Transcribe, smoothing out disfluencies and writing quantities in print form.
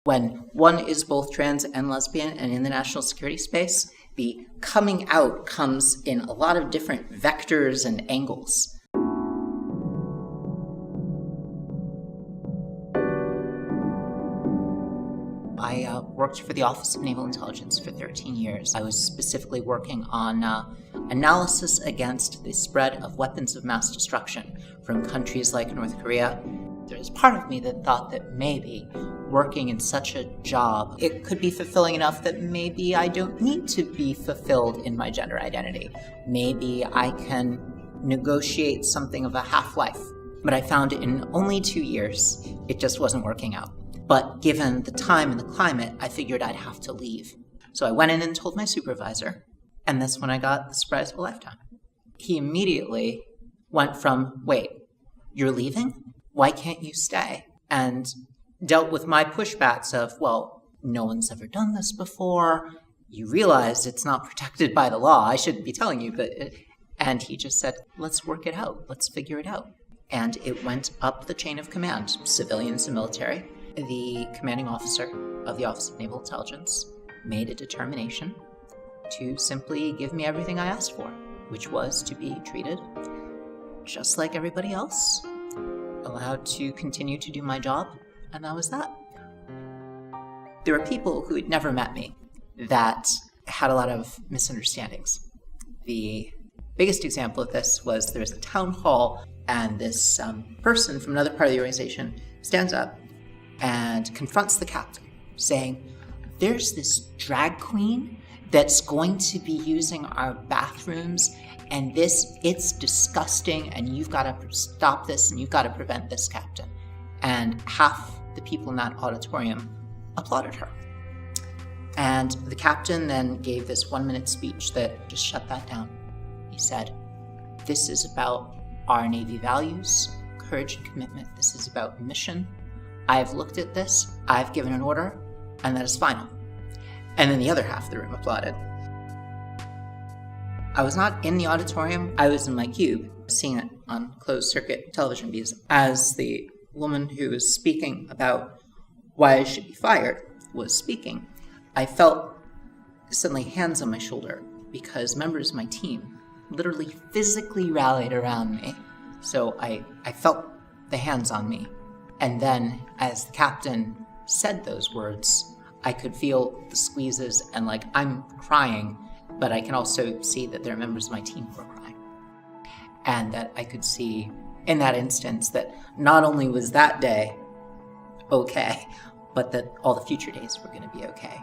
When one is both trans and lesbian and in the national security space, the coming out comes in a lot of different vectors and angles. I worked for the Office of Naval Intelligence for 13 years. I was specifically working on analysis against the spread of weapons of mass destruction from countries like North Korea. There's part of me that thought that maybe working in such a job, it could be fulfilling enough that maybe I don't need to be fulfilled in my gender identity. Maybe I can negotiate something of a half-life. But I found in only 2 years, it just wasn't working out. But given the time and the climate, I figured I'd have to leave. So I went in and told my supervisor, and that's when I got the surprise of a lifetime. He immediately went from, wait, you're leaving? Why can't you stay? And dealt with my pushbacks of, well, no one's ever done this before. You realize it's not protected by the law. I shouldn't be telling you, but... And he just said, let's work it out. Let's figure it out. And it went up the chain of command, civilians and military. The commanding officer of the Office of Naval Intelligence made a determination to simply give me everything I asked for, which was to be treated just like everybody else, allowed to continue to do my job, and that was that. There were people who had never met me that had a lot of misunderstandings. The biggest example of this was there was a town hall, and this person from another part of the organization stands up and confronts the captain, saying, there's this drag queen that's going to be using our bathrooms, and it's disgusting, and you've got to stop this, and you've got to prevent this, Captain. And half the people in that auditorium applauded her. And the captain then gave this 1-minute speech that just shut that down. He said, this is about our Navy values, courage and commitment. This is about mission. I've looked at this, I've given an order, and that is final. And then the other half of the room applauded. I was not in the auditorium, I was in my cube, seeing it on closed circuit television, because as the woman who was speaking about why I should be fired was speaking, I felt suddenly hands on my shoulder because members of my team literally physically rallied around me. So I felt the hands on me. And then as the captain said those words, I could feel the squeezes and like I'm crying, but I can also see that there are members of my team who are crying. And that I could see in that instance that not only was that day okay, but that all the future days were going to be okay.